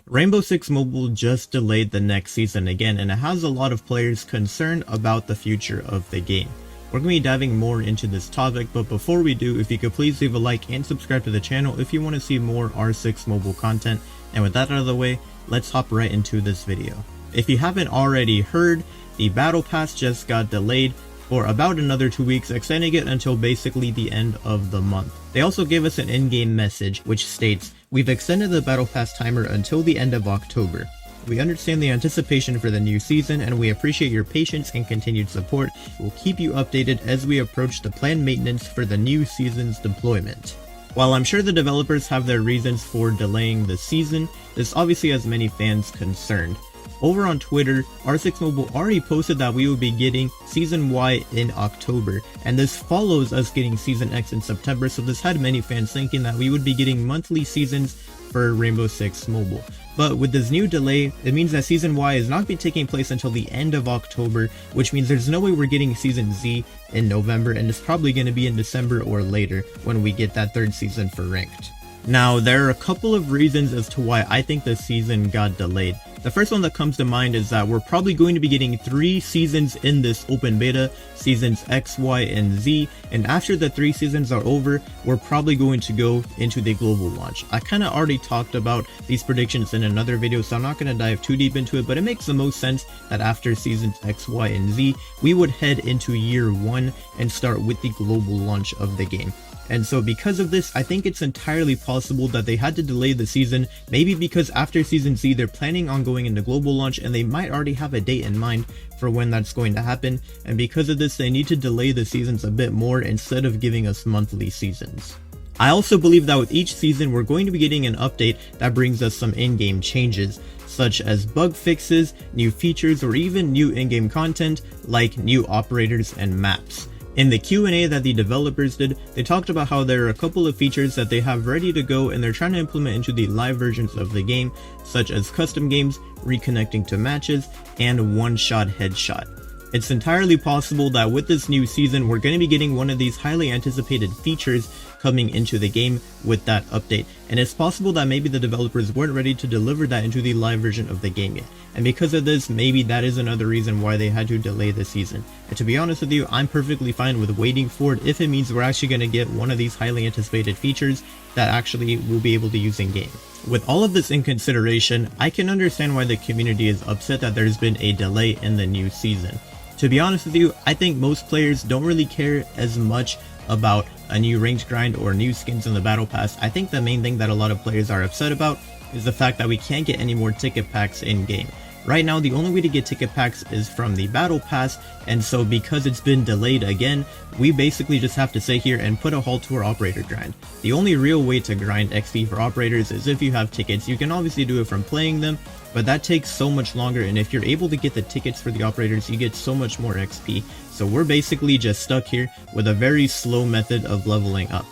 Rainbow Six Mobile just delayed the next season again, and it has a lot of players concerned about the future of the game. We're going to be diving more into this topic, but before we do, if you could please leave a like and subscribe to the channel if you want to see more R6 mobile content. And with that out of the way, let's hop right into this video. If you haven't already heard, the Battle Pass just got delayed for about another 2 weeks, extending it until basically the end of the month. They also gave us an in-game message which states, "We've extended the Battle Pass timer until the end of October. We understand the anticipation for the new season and we appreciate your patience and continued support. We'll keep you updated as we approach the planned maintenance for the new season's deployment." While I'm sure the developers have their reasons for delaying the season, this obviously has many fans concerned. Over on Twitter, R6 Mobile already posted that we will be getting Season Y in October, and this follows us getting Season X in September, so this had many fans thinking that we would be getting monthly seasons for Rainbow Six Mobile. But with this new delay, it means that Season Y is not going to be taking place until the end of October, which means there's no way we're getting Season Z in November, and it's probably going to be in December or later when we get that third season for Ranked. Now, there are a couple of reasons as to why I think the season got delayed. The first one that comes to mind is that we're probably going to be getting 3 seasons in this open beta, Seasons X, Y, and Z, and after the 3 seasons are over, we're probably going to go into the global launch. I kind of already talked about these predictions in another video, so I'm not going to dive too deep into it, but it makes the most sense that after Seasons X, Y, and Z, we would head into Year 1 and start with the global launch of the game. And so because of this, I think it's entirely possible that they had to delay the season, maybe because after Season Z they're planning on going into global launch and they might already have a date in mind for when that's going to happen, and because of this they need to delay the seasons a bit more instead of giving us monthly seasons. I also believe that with each season we're going to be getting an update that brings us some in-game changes, such as bug fixes, new features, or even new in-game content like new operators and maps. In the Q&A that the developers did, they talked about how there are a couple of features that they have ready to go and they're trying to implement into the live versions of the game, such as custom games, reconnecting to matches, and one-shot headshot. It's entirely possible that with this new season, we're going to be getting one of these highly anticipated features coming into the game with that update, and it's possible that maybe the developers weren't ready to deliver that into the live version of the game yet, and because of this, maybe that is another reason why they had to delay the season. And to be honest with you, I'm perfectly fine with waiting for it if it means we're actually going to get one of these highly anticipated features that actually we'll be able to use in game. With all of this in consideration, I can understand why the community is upset that there's been a delay in the new season. To be honest with you, I think most players don't really care as much about a new ranked grind or new skins in the battle pass. I think the main thing that a lot of players are upset about is the fact that we can't get any more ticket packs in game. Right now, the only way to get ticket packs is from the battle pass, and so because it's been delayed again, we basically just have to sit here and put a halt to our operator grind. The only real way to grind XP for operators is if you have tickets. You can obviously do it from playing them, but that takes so much longer, and if you're able to get the tickets for the operators, you get so much more XP. So we're basically just stuck here with a very slow method of leveling up.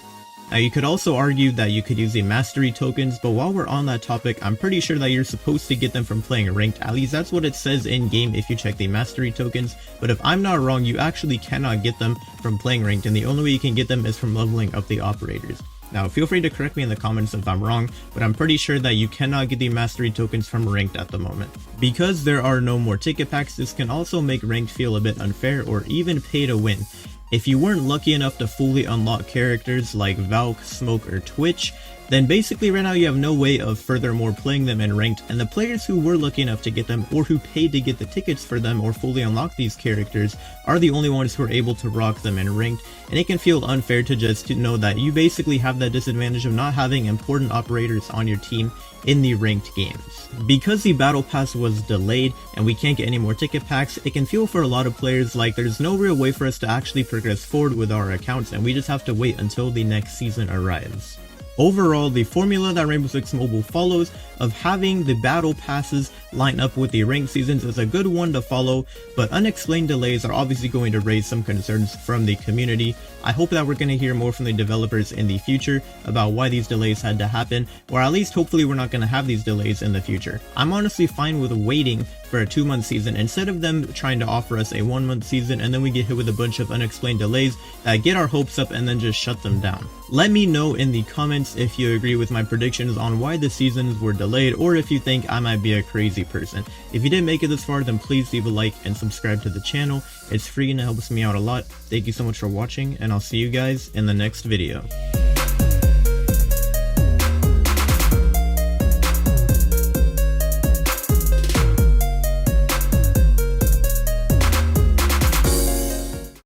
Now, you could also argue that you could use the mastery tokens, but while we're on that topic, I'm pretty sure that you're supposed to get them from playing ranked. At least that's what it says in game if you check the mastery tokens, but if I'm not wrong, you actually cannot get them from playing ranked, and the only way you can get them is from leveling up the operators. Now, feel free to correct me in the comments if I'm wrong, but I'm pretty sure that you cannot get the mastery tokens from ranked at the moment. Because there are no more ticket packs, this can also make ranked feel a bit unfair or even pay to win. If you weren't lucky enough to fully unlock characters like Valk, Smoke, or Twitch, then basically right now you have no way of furthermore playing them in ranked, and the players who were lucky enough to get them or who paid to get the tickets for them or fully unlock these characters are the only ones who are able to rock them in ranked, and it can feel unfair to just know that you basically have that disadvantage of not having important operators on your team in the ranked games. Because the battle pass was delayed and we can't get any more ticket packs, it can feel for a lot of players like there's no real way for us to actually progress forward with our accounts, and we just have to wait until the next season arrives. Overall, the formula that Rainbow Six Mobile follows of having the battle passes line up with the ranked seasons is a good one to follow, but unexplained delays are obviously going to raise some concerns from the community. I hope that we're going to hear more from the developers in the future about why these delays had to happen, or at least hopefully we're not going to have these delays in the future. I'm honestly fine with waiting for a 2-month season instead of them trying to offer us a 1-month season and then we get hit with a bunch of unexplained delays that get our hopes up and then just shut them down. Let me know in the comments if you agree with my predictions on why the seasons were delayed, or if you think I might be a crazy person. If you didn't make it this far, then please leave a like and subscribe to the channel. It's free and it helps me out a lot. Thank you so much for watching, and I'll see you guys in the next video.